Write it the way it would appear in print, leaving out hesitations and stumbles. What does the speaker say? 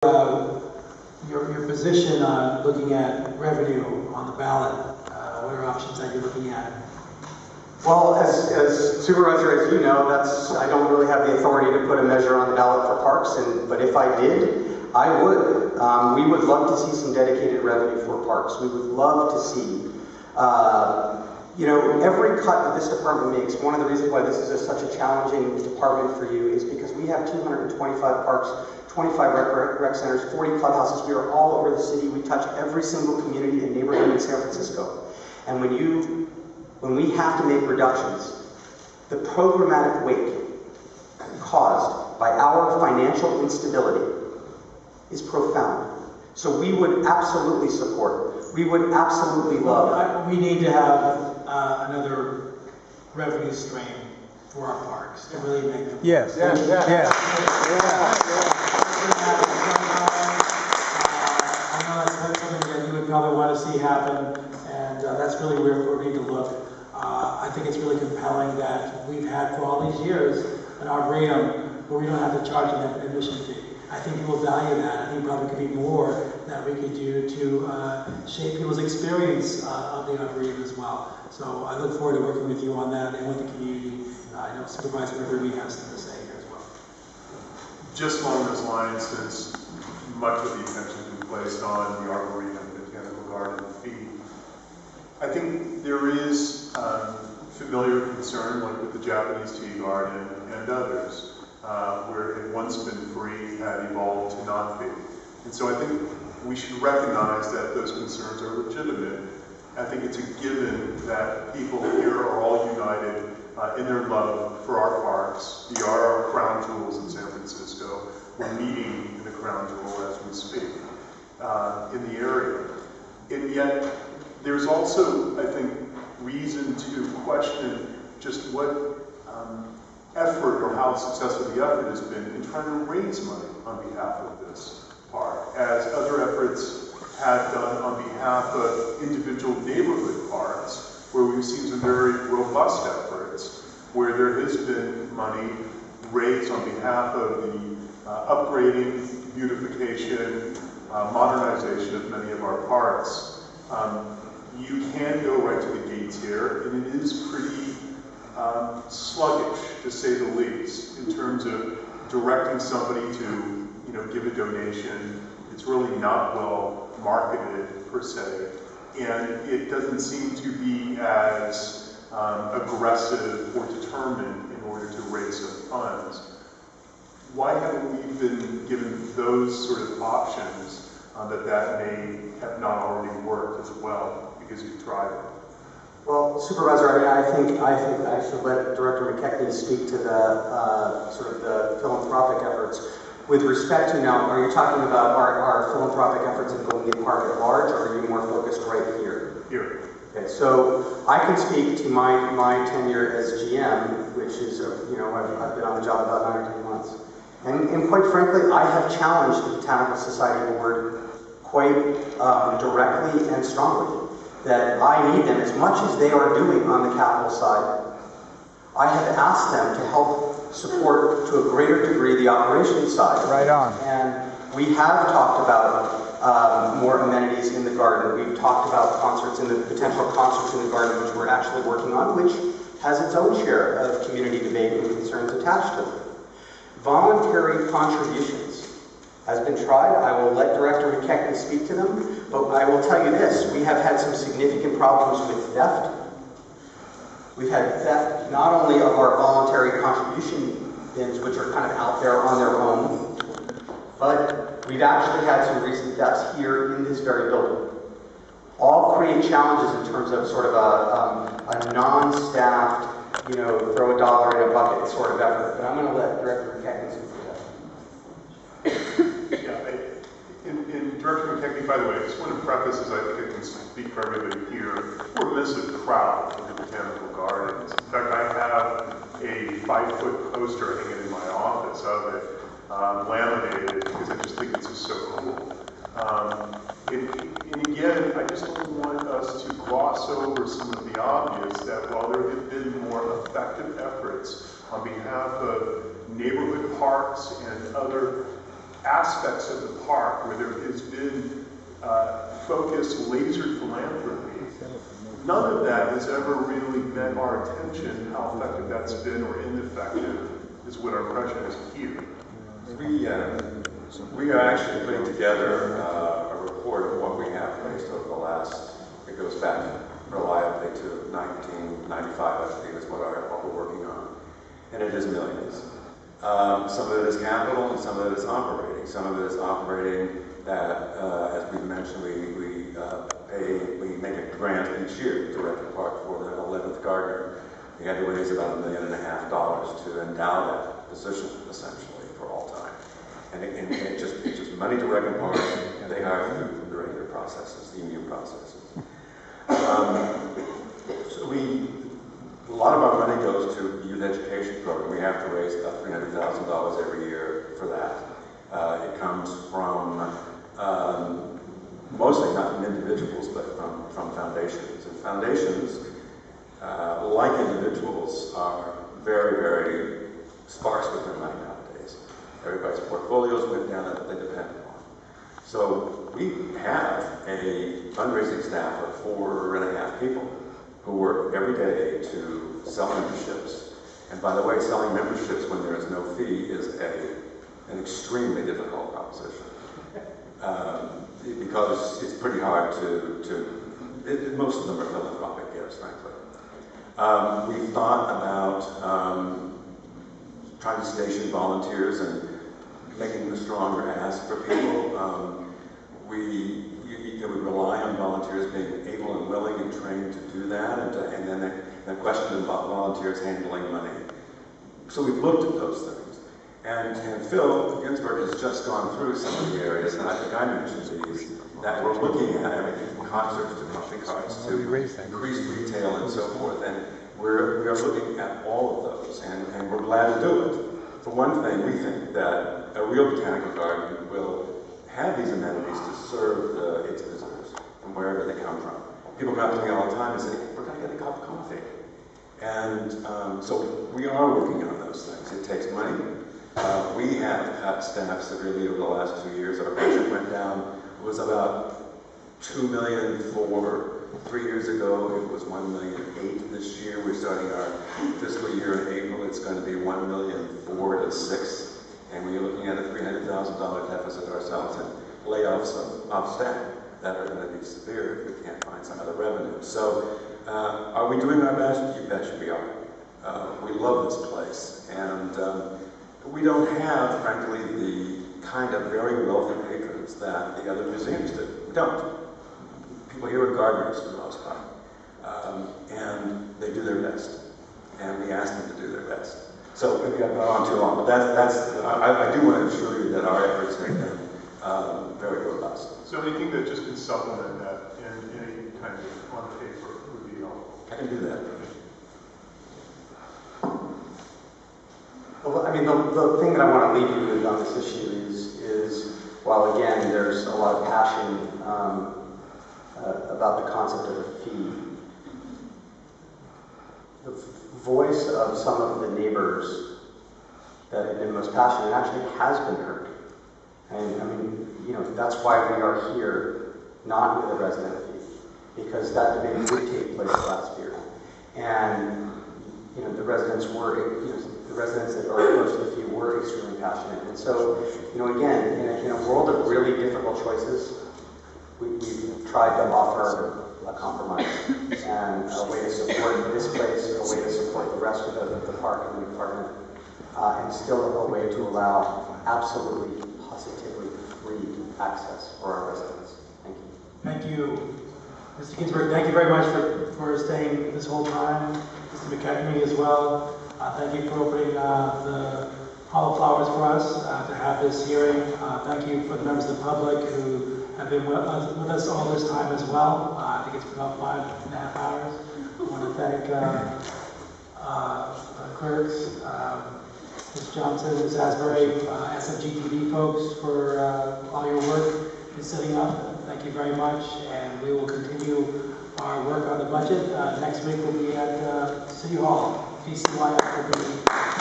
Your position on looking at revenue on the ballot. What are options that you're looking at? Well, as supervisor, as you know, I don't really have the authority to put a measure on the ballot for parks, but if I did, I would. We would love to see some dedicated revenue for parks. We would love to see, every cut that this department makes. One of the reasons why this is such a challenging department for you is because we have 225 parks, 25 rec centers, 40 clubhouses. We are all over the city. We touch every single community and neighborhood in San Francisco. And when we have to make reductions, the programmatic weight caused by our financial instability is profound. So we would absolutely support. We would absolutely love. We need to have another revenue stream for our parks to really make them. Yes. Yes. Yes. Yes. I know that's something that you would probably want to see happen, and that's really where we need to look. I think it's really compelling that we've had for all these years an Arboretum where we don't have to charge an admission fee. I think people value that. I think probably could be more that we could do to shape people's experience of the Arboretum as well. So I look forward to working with you on that and with the community. I know Supervisor McKechnie has something to say here as well. Just along those lines, since much of the attention has been placed on the Arboretum Botanical Garden fee, I think there is familiar concern, like with the Japanese tea garden and others, where it had once been free, had evolved to non-fee. And so I think we should recognize that those concerns are legitimate. I think it's a given that people here are all united in their love for our parks. They are our crown jewels in San Francisco. We're meeting in the crown jewel as we speak in the area. And yet, there's also, I think, reason to question just what effort or how successful the effort has been in trying to raise money on behalf of this park, as other efforts have done on behalf of individual neighborhood parks, where we've seen some very robust efforts, where there has been money raised on behalf of the upgrading, beautification, modernization of many of our parks. You can go right to the gates here, and it is pretty sluggish, to say the least, in terms of directing somebody to, give a donation. It's really not well marketed per se, and it doesn't seem to be as aggressive or determined in order to raise some funds. Why haven't we been given those sort of options that may have not already worked as well because you've tried it? Well, Supervisor, I think I should let Director McKechnie speak to the sort of the philanthropic efforts. With respect to now, are you talking about our philanthropic efforts in Golden Gate Park at large, or are you more focused right here? Here. Okay, so I can speak to my tenure as GM, which is, I've been on the job about 9 or 10 months. And quite frankly, I have challenged the Botanical Society Board quite directly and strongly that I need them as much as they are doing on the capital side. I have asked them to help support to a greater degree the operations side. Right on. And we have talked about more amenities in the garden. We've talked about potential concerts in the garden, which we're actually working on, which has its own share of community debate and concerns attached to it. Voluntary contributions has been tried. I will let Director McKechnie speak to them, but I will tell you this, we have had some significant problems with theft. We've had theft not only of our voluntary contribution bins, which are kind of out there on their own, but we've actually had some recent thefts here in this very building. All create challenges in terms of sort of a non-staffed, throw a dollar in a bucket sort of effort. But I'm going to let Director McKechnie speak to that. And Director McKechnie, by the way, I just want to preface, as I think I can speak for everybody here, we're a massive crowd of the Botanical Gardens. In fact, I have a 5-foot poster hanging in my office of it, laminated, because I just think it's just so cool. And again, I just don't want us to gloss over some of the obvious that while there have been more effective efforts on behalf of neighborhood parks and other aspects of the park, where there has been focused, lasered philanthropy, none of that has ever really met our attention. How effective that's been or ineffective is what our impression is here. We are actually putting together a report of what we have raised over the last, it goes back reliably to 1995, I believe, is what we're working on. And it is millions. Some of it is capital and some of it is operating. Some of it is operating that, as we mentioned, we make a grant each year to Direct the Park for the 11th gardener. We had to raise about $1.5 million to endow that position, essentially, for all time. And it's just money to Direct the Park, and they hire food from the regular processes, the union processes. So a lot of our money goes to the youth education program. We have to raise about $300,000 every year for that. It comes from mostly not from individuals, but from foundations. And foundations, like individuals, are very, very sparse with their money nowadays. Everybody's portfolios went down that they depend upon. So we have a fundraising staff of 4.5 people who work every day to sell memberships. And by the way, selling memberships when there is no fee is an extremely difficult proposition. Because it's pretty hard most of them are philanthropic gifts, frankly. We thought about trying to station volunteers and making a stronger ask for people. We rely on volunteers being able and willing and trained to do that, and then the question about volunteers handling money. So we've looked at those things. And Phil Ginsburg has just gone through some of the areas, and I think I mentioned these, that we're looking at everything from concerts to pumping carts to increased retail and so forth. And we are looking at all of those, and we're glad to do it. For one thing, we think that a real botanical garden will have these amenities to serve its visitors from wherever they come from. People come to me all the time and say, we're going to get a cup of coffee. And so we are working on those things. It takes money. We have cut staff severely over the last 2 years. Our budget went down. It was about $2 million 3 years ago. It was $1.8 million this year. We're starting our fiscal year in April. It's going to be $1.4 million to $6 million. And we're looking at a $300,000 deficit ourselves and layoffs of staff that are going to be severe if we can't find some other revenue. So are we doing our best? You bet we are. We love this place. And we don't have, frankly, the kind of very wealthy patrons that the other museums do. We don't. People here are gardeners for the most part. And they do their best. And we ask them to do their best. So maybe I've gone on too long, but I do want to assure you that our efforts have been very robust. So anything that just can supplement that in any kind of on paper would be helpful. I can do that. Well, I mean, the thing that I want to leave you with on this issue is while again there's a lot of passion about the concept of a fee, the voice of some of the neighbors that have been most passionate actually has been heard. And I mean, that's why we are here, not with a resident fee, because that debate did take place last year. And the residents that are opposed to the fee were extremely passionate. And so, again, in a world of really difficult choices, we've tried to offer a compromise and a way to support this place, a way to support the rest of the park and the apartment, and still a way to allow absolutely, positively free access for our residents. Thank you. Thank you, Mr. Ginsburg. Thank you very much for staying this whole time. Mr. McKechnie as well. Thank you for opening the Hall of Flowers for us to have this hearing. Thank you for the members of the public who have been with us all this time as well. I think it's been about 5.5 hours. I want to thank clerks, Ms. Johnson, Ms. Asbury, SFGTV folks for all your work in setting up. Thank you very much, and we will continue our work on the budget. Next week we'll be at City Hall, PCYF will be